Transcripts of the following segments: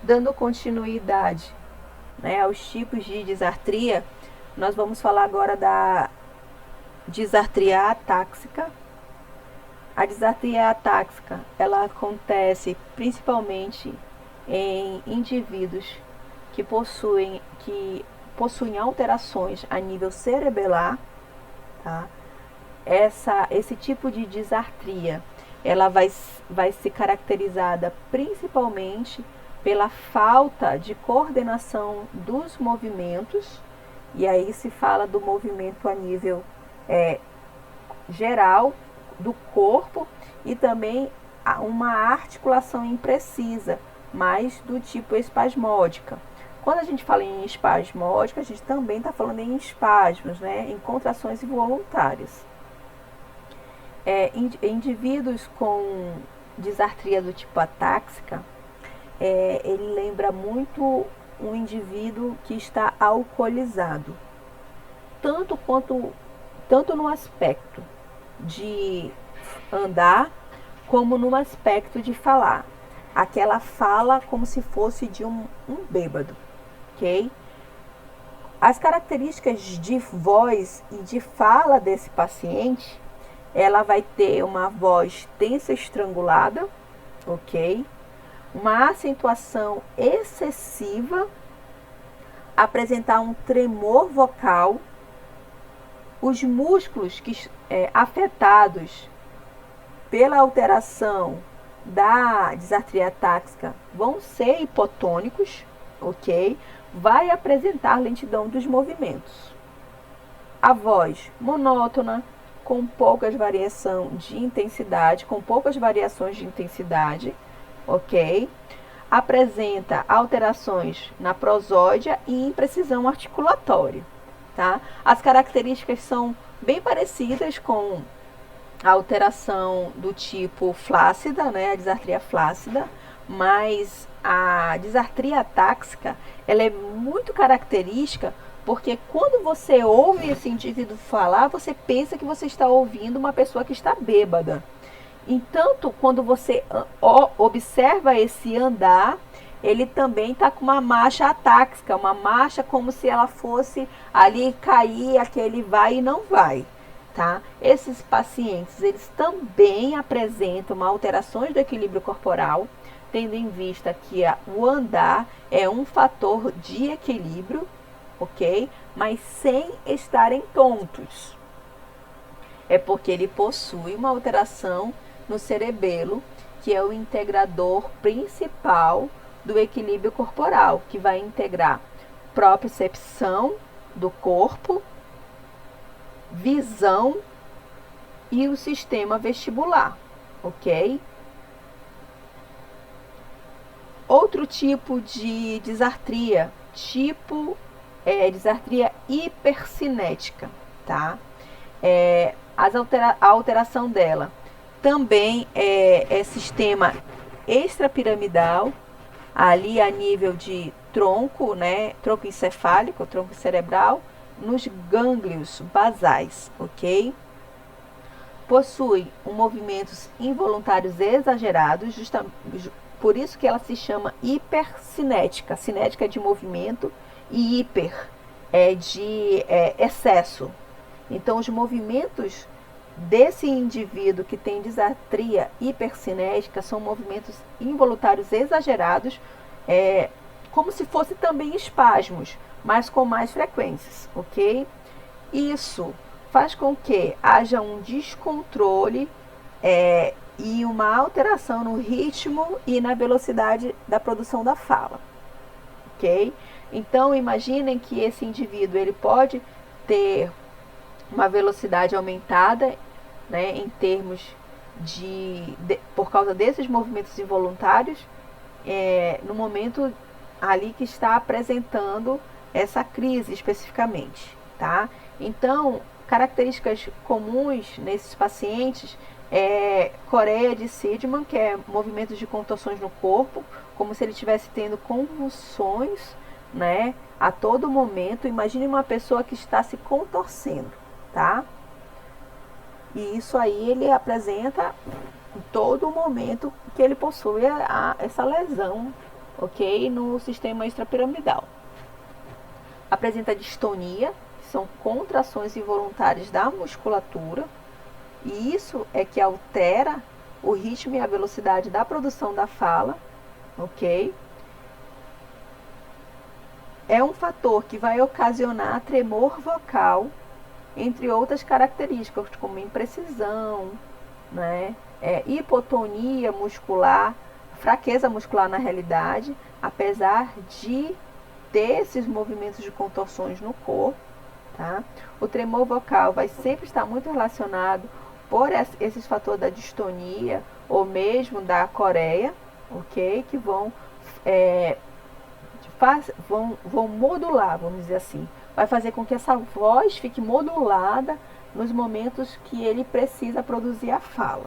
Dando continuidade, né, aos tipos de disartria, nós vamos falar agora da disartria atáxica. A disartria atáxica, ela acontece principalmente em indivíduos que possuem alterações a nível cerebelar, tá? Esse tipo de disartria, ela vai ser caracterizada principalmente pela falta de coordenação dos movimentos, e aí se fala do movimento a nível geral do corpo, e também uma articulação imprecisa, mais do tipo espasmódica. Quando a gente fala em espasmódica, a gente também está falando em espasmos, né, em contrações involuntárias. Indivíduos com disartria do tipo atáxica, ele lembra muito um indivíduo que está alcoolizado, tanto no aspecto de andar, como no aspecto de falar. Aquela fala como se fosse de um bêbado, ok? As características de voz e de fala desse paciente, ela vai ter uma voz tensa estrangulada, ok? Uma acentuação excessiva, apresentar um tremor vocal, os músculos afetados pela alteração da disartria atáxica vão ser hipotônicos, ok? Vai apresentar lentidão dos movimentos. A voz monótona, com poucas variações de intensidade, ok? Apresenta alterações na prosódia e imprecisão articulatória, tá? As características são bem parecidas com a alteração do tipo flácida, né, a disartria flácida, mas a disartria atáxica, ela é muito característica porque quando você ouve esse indivíduo falar, você pensa que você está ouvindo uma pessoa que está bêbada. Entanto, quando você observa esse andar, ele também está com uma marcha atáxica, uma marcha como se ela fosse ali cair, aquele vai e não vai. Tá? Esses pacientes, eles também apresentam alterações do equilíbrio corporal, tendo em vista que o andar é um fator de equilíbrio, ok? Mas sem estarem tontos. É porque ele possui uma alteração no cerebelo, que é o integrador principal do equilíbrio corporal, que vai integrar propriocepção do corpo, visão e o sistema vestibular, ok? Outro tipo de disartria, disartria hipercinética, tá? A alteração dela também é sistema extrapiramidal, ali a nível de tronco, né? Tronco encefálico, tronco cerebral, nos gânglios basais, ok? Possui movimentos involuntários exagerados, por isso que ela se chama hipercinética. Cinética é de movimento e hiper é de excesso. Então, os movimentos desse indivíduo que tem disartria hipercinética são movimentos involuntários exagerados, como se fosse também espasmos, mas com mais frequências, ok? Isso faz com que haja um descontrole e uma alteração no ritmo e na velocidade da produção da fala, ok? Então, imaginem que esse indivíduo ele pode ter uma velocidade aumentada, né, em termos por causa desses movimentos involuntários, no momento ali que está apresentando essa crise especificamente, tá? Então, características comuns nesses pacientes coreia de Siedman, que é movimentos de contorções no corpo, como se ele estivesse tendo convulsões, né, a todo momento. Imagine uma pessoa que está se contorcendo, tá? E isso aí ele apresenta em todo momento que ele possui essa lesão ok? No sistema extrapiramidal. Apresenta distonia, que são contrações involuntárias da musculatura, e isso é que altera o ritmo e a velocidade da produção da fala, ok? É um fator que vai ocasionar tremor vocal, entre outras características, como imprecisão, né? Hipotonia muscular, fraqueza muscular na realidade, apesar de ter esses movimentos de contorções no corpo, tá? O tremor vocal vai sempre estar muito relacionado por esses fatores da distonia ou mesmo da coreia, ok? Que vão modular, vamos dizer assim. Vai fazer com que essa voz fique modulada nos momentos que ele precisa produzir a fala.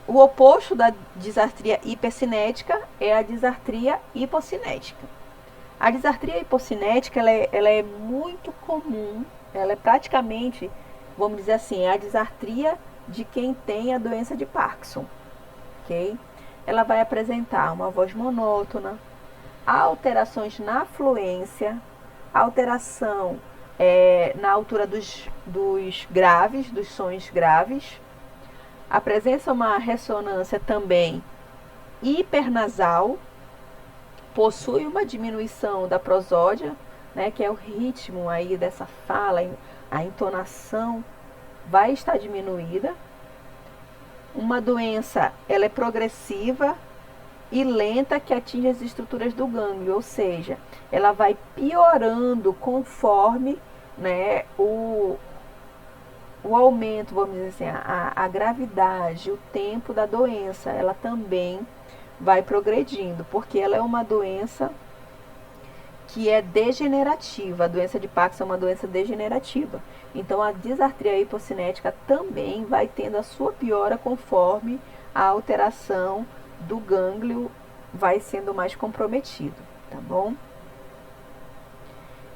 O oposto da disartria hipercinética é a disartria hipocinética. A disartria hipocinética ela é muito comum, ela é praticamente, vamos dizer assim, a disartria de quem tem a doença de Parkinson, ok? Ela vai apresentar uma voz monótona, alterações na fluência, alteração na altura dos graves, dos sons graves. Apresenta uma ressonância também hipernasal, possui uma diminuição da prosódia, né, que é o ritmo aí dessa fala, a entonação vai estar diminuída. Uma doença, ela é progressiva e lenta, que atinge as estruturas do gânglio, ou seja, ela vai piorando conforme, né, o aumento, vamos dizer assim, a gravidade, o tempo da doença, ela também vai progredindo, porque ela é uma doença que é degenerativa. A doença de Parkinson é uma doença degenerativa. Então, a disartria hipocinética também vai tendo a sua piora conforme a alteração do gânglio vai sendo mais comprometido, tá bom?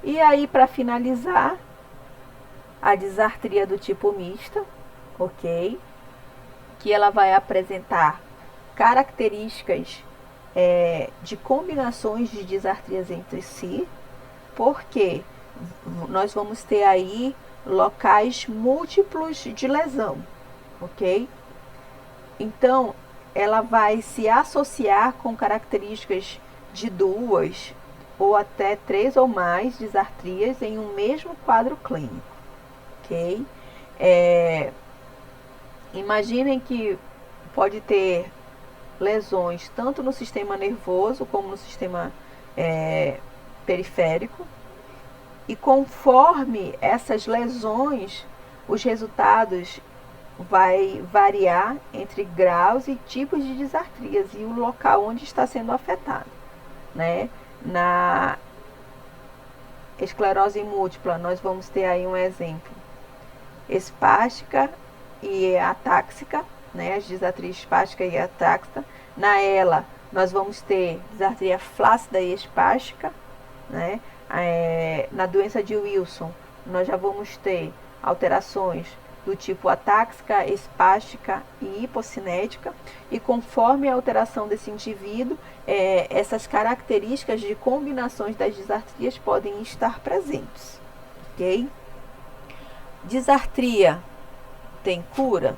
E aí, para finalizar, a disartria do tipo mista, ok? Que ela vai apresentar características de combinações de disartrias entre si, porque nós vamos ter aí locais múltiplos de lesão, ok? Então, ela vai se associar com características de 2 ou até 3 ou mais disartrias em um mesmo quadro clínico, ok? Imaginem que pode ter lesões tanto no sistema nervoso como no sistema periférico, e conforme essas lesões, os resultados vai variar entre graus e tipos de disartrias e o local onde está sendo afetado, né? Na esclerose múltipla, nós vamos ter aí um exemplo: espástica e atáxica, né? As disartrias espástica e atáxica. Na ELA, nós vamos ter disartria flácida e espástica, né? Na doença de Wilson, nós já vamos ter alterações do tipo atáxica, espástica e hipocinética, e conforme a alteração desse indivíduo, essas características de combinações das disartrias podem estar presentes, ok? Disartria tem cura?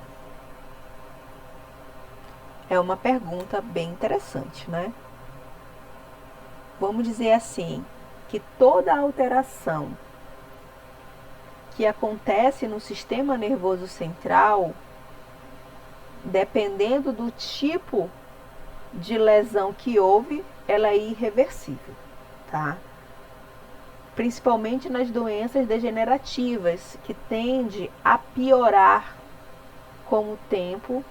É uma pergunta bem interessante, né? Vamos dizer assim, que toda alteração que acontece no sistema nervoso central, dependendo do tipo de lesão que houve, ela é irreversível, tá? Principalmente nas doenças degenerativas, que tende a piorar com o tempo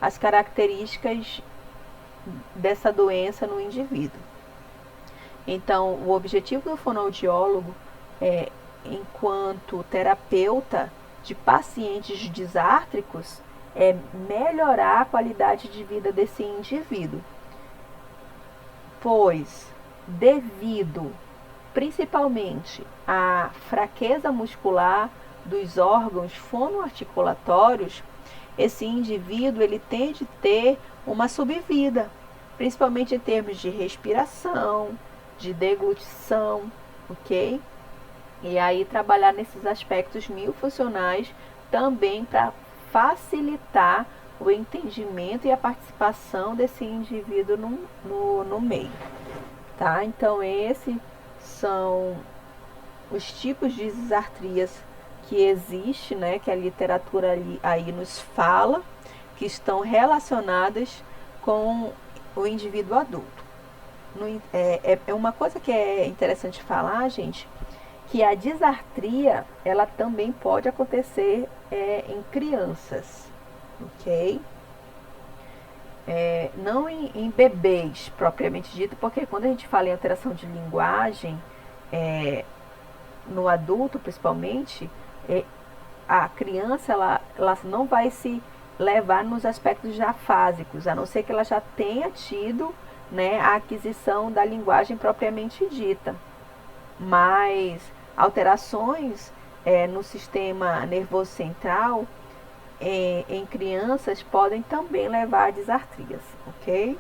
as características dessa doença no indivíduo. Então, o objetivo do fonoaudiólogo enquanto terapeuta de pacientes disártricos, é melhorar a qualidade de vida desse indivíduo, pois devido principalmente à fraqueza muscular dos órgãos fonoarticulatórios, esse indivíduo ele tende a ter uma subvida, principalmente em termos de respiração, de deglutição, ok? E aí trabalhar nesses aspectos miofuncionais também para facilitar o entendimento e a participação desse indivíduo no meio, tá? Então esses são os tipos de disartrias que existe, né, que a literatura aí nos fala, que estão relacionadas com o indivíduo adulto. É uma coisa que é interessante falar, gente, que a disartria ela também pode acontecer em crianças, ok? Não em bebês propriamente dito, porque quando a gente fala em alteração de linguagem, no adulto principalmente, a criança ela não vai se levar nos aspectos já fásicos, a não ser que ela já tenha tido, né, a aquisição da linguagem propriamente dita. Mas alterações no sistema nervoso central em crianças podem também levar a disartrias, ok?